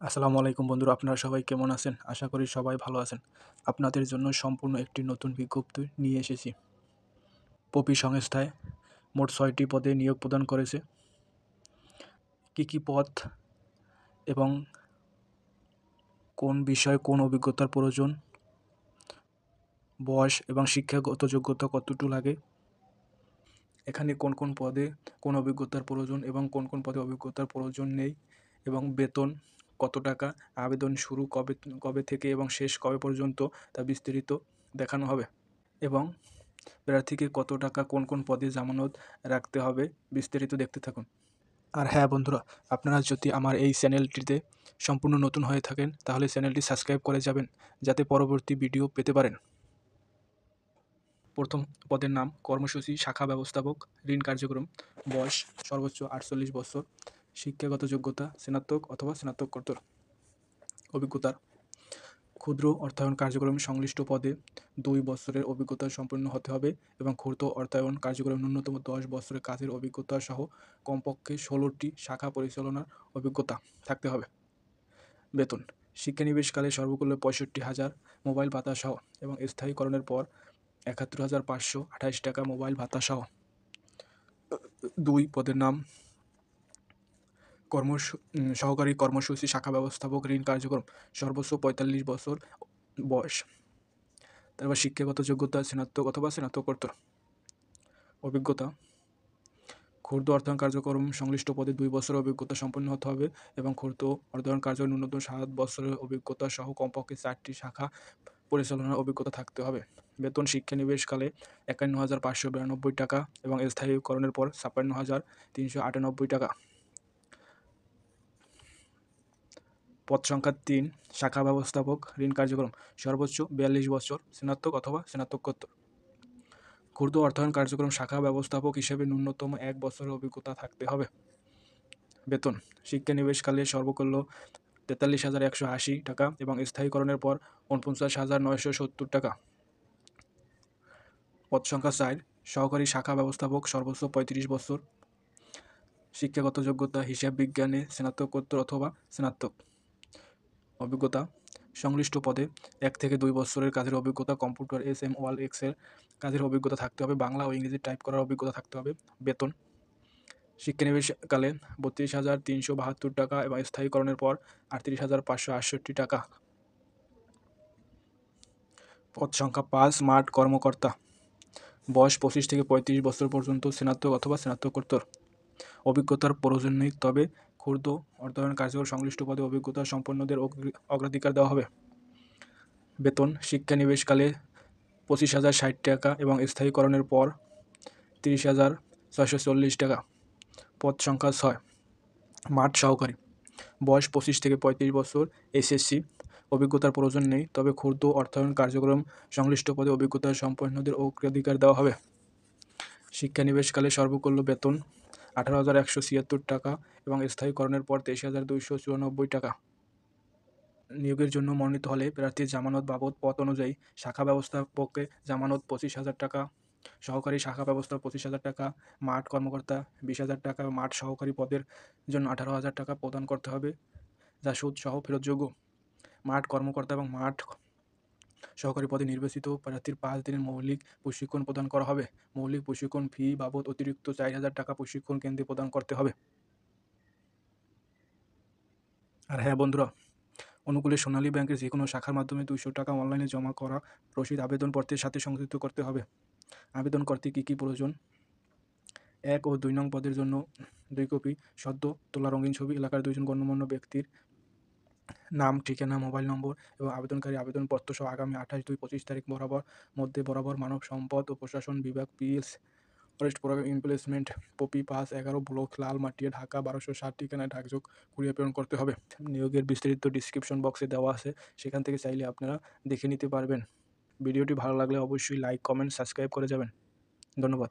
আসসালামু আলাইকুম বন্ধুরা, আপনারা সবাই কেমন আছেন? আশা করি সবাই ভালো আছেন। আপনাদের জন্য সম্পূর্ণ একটি নতুন বিজ্ঞপ্তি নিয়ে এসেছি। পপি সংস্থায় মোট ৬টি পদে নিয়োগ প্রদান করেছে। কী পদ এবং কোন বিষয়ে কোন অভিজ্ঞতার প্রয়োজন, বয়স এবং শিক্ষাগত যোগ্যতা কতটুকু লাগে, এখানে কোন পদে কোন অভিজ্ঞতার প্রয়োজন এবং কোন পদে অভিজ্ঞতার প্রয়োজন নেই, এবং বেতন কত টাকা, আবেদন শুরু কবে থেকে এবং শেষ কবে পর্যন্ত তা বিস্তারিত দেখানো হবে, এবং প্রার্থীকে কত টাকা কোন পদে জামানত রাখতে হবে বিস্তারিত দেখতে থাকুন। আর হ্যাঁ বন্ধুরা, আপনারা যদি আমার এই চ্যানেলটিতে সম্পূর্ণ নতুন হয়ে থাকেন তাহলে চ্যানেলটি সাবস্ক্রাইব করে যাবেন যাতে পরবর্তী ভিডিও পেতে পারেন। প্রথম পদের নাম কর্মসূচি শাখা ব্যবস্থাপক, ঋণ কার্যক্রম। বয়স সর্বোচ্চ 48 বছর। শিক্ষাগত যোগ্যতা স্নাতক অথবা স্নাতকোত্তর। অভিজ্ঞতার ক্ষুদ্র অর্থায়ন কার্যক্রম সংশ্লিষ্ট পদে 2 বছরের অভিজ্ঞতা সম্পন্ন হতে হবে এবং ক্ষুদ্র অর্থায়ন কার্যক্রম ন্যূনতম 10 বছরের কাজের অভিজ্ঞতা সহ কমপক্ষে 16টি শাখা পরিচালনার অভিজ্ঞতা থাকতে হবে। বেতন শিক্ষানিবেশকালে সর্বমূল্য 65,000 মোবাইল ভাতা সহ এবং স্থায়ীকরণের পর 71,528 টাকা মোবাইল ভাতা সহ। 2 পদের নাম সহকারী কর্মসূচি শাখা ব্যবস্থাপক, ঋণ কার্যক্রম। সর্বোচ্চ 45 বছর বয়স। তারপর শিক্ষাগত যোগ্যতা স্নাতক অথবা স্নাতকোত্তর। অভিজ্ঞতা ক্ষুদ্র অর্থায়ন কার্যক্রম সংশ্লিষ্ট পদে 2 বছরের অভিজ্ঞতা সম্পন্ন হতে হবে এবং ক্ষুদ্র অর্থায়ন কার্যক্রম ন্যূনতম 7 বছরের অভিজ্ঞতা সহ কমপক্ষে 4টি শাখা পরিচালনার অভিজ্ঞতা থাকতে হবে। বেতন শিক্ষানিবেশকালে 51,592 টাকা এবং স্থায়ীকরণের পর 56,398 টাকা। পদ সংখ্যা 3, শাখা ব্যবস্থাপক, ঋণ কার্যক্রম। সর্বোচ্চ 42 বছর, স্নাতক অথবা স্নাতকোত্তর। ক্ষুদ্র অর্থায়ন কার্যক্রম শাখা ব্যবস্থাপক হিসেবে ন্যূনতম 1 বছরের অভিজ্ঞতা থাকতে হবে। বেতন শিক্ষানিবেশকালে সর্বমূল্য 43,180 টাকা এবং স্থায়ীকরণের পর 49,970 টাকা। পদ সংখ্যা 4, সহকারী শাখা ব্যবস্থাপক। সর্বোচ্চ 35 বছর। শিক্ষাগত যোগ্যতা হিসাব বিজ্ঞানে স্নাতকোত্তর অথবা স্নাতক। অভিজ্ঞতা সংশ্লিষ্ট পদে 1 থেকে 2 বছরের কাজের অভিজ্ঞতা, কম্পিউটার, SM, ওয়ার্ড, এক্সেল কাজের অভিজ্ঞতা থাকতে হবে। বাংলা ও ইংরেজি টাইপ করার অভিজ্ঞতা থাকতে হবে। বেতন শিক্ষানিবেশকালে 32,372 টাকা এবং স্থায়ীকরণের পর 38,568 টাকা। পদ সংখ্যা 5, মাঠ কর্মকর্তা। বয়স 25 থেকে 35 বছর পর্যন্ত, স্নাতক অথবা স্নাতকোত্তর। অভিজ্ঞতার প্রয়োজন নেই, তবে ক্ষুদ্র অর্থায়ন কার্যক্রম সংশ্লিষ্ট পদে অভিজ্ঞতা সম্পন্নদের অগ্রাধিকার দেওয়া হবে। বেতন শিক্ষানিবেশকালে 25,060 টাকা এবং স্থায়ীকরণের পর 30,640 টাকা। পদ সংখ্যা 6, মাঠ সহকারী। বয়স 25 থেকে 35 বছর, SSC। অভিজ্ঞতার প্রয়োজন নেই, তবে ক্ষুদ্র অর্থায়ন কার্যক্রম সংশ্লিষ্ট পদে অভিজ্ঞতা সম্পন্নদের অগ্রাধিকার দেওয়া হবে। শিক্ষানিবেশকালে সর্বমূল্য বেতন 18,176 টাকা এবং স্থায়ীকরণের পর 23,294 টাকা। নিয়োগের জন্য মনোনীত হলে প্রার্থীর জামানত বাবদ পদ অনুযায়ী শাখা ব্যবস্থাপককে জামানত 25,000 টাকা, সহকারী শাখা ব্যবস্থাপক 25,000 টাকা, মাঠ কর্মকর্তা 20,000 টাকা, মাঠ সহকারী পদের জন্য 18,000 টাকা প্রদান করতে হবে, যা সুদ সহ ফেরতযোগ্য। মাঠ কর্মকর্তা এবং মাঠ সহকারী পদে নির্বাচিত প্রার্থীর 5 দিনের মৌলিক প্রশিক্ষণ প্রদান করা হবে। মৌলিক প্রশিক্ষণ ফি বাবদ অতিরিক্ত 4,000 টাকা প্রশিক্ষণ কেন্দ্রে প্রদান করতে হবে। আর হ্যাঁ বন্ধুরা, অনুকূলে সোনালী ব্যাংকের যে কোনো শাখার মাধ্যমে 200 টাকা অনলাইনে জমা করা রসিদ আবেদনপত্রের সাথে সংযুক্ত করতে হবে। আবেদন করতে কী প্রয়োজন? 1 ও 2 নং পদের জন্য 2 কপি সদ্য তোলা রঙিন ছবি, এলাকার 2 জন গণ্যমান্য ব্যক্তির নাম, ঠিকানা, মোবাইল নম্বর এবং আবেদনকারী আবেদনপত্র সহ আগামী 28/2/25 তারিখ বরাবর মানব সম্পদ ও প্রশাসন বিভাগ, PS, ফরেস্ট প্রোগ্রাম এমপ্লয়মেন্ট, পপি 5/11 ব্লক, লালমাটিয়া, ঢাকা 1260 ঠিকানায় ডাকযোগ কুরিয়ার প্রেরণ করতে হবে। নিয়োগের বিস্তারিত ডিসক্রিপশন বক্সে দেওয়া আছে, সেখান থেকে চাইলে আপনারা দেখে নিতে পারবেন। ভিডিওটি ভালো লাগলে অবশ্যই লাইক, কমেন্ট, সাবস্ক্রাইব করে যাবেন। ধন্যবাদ।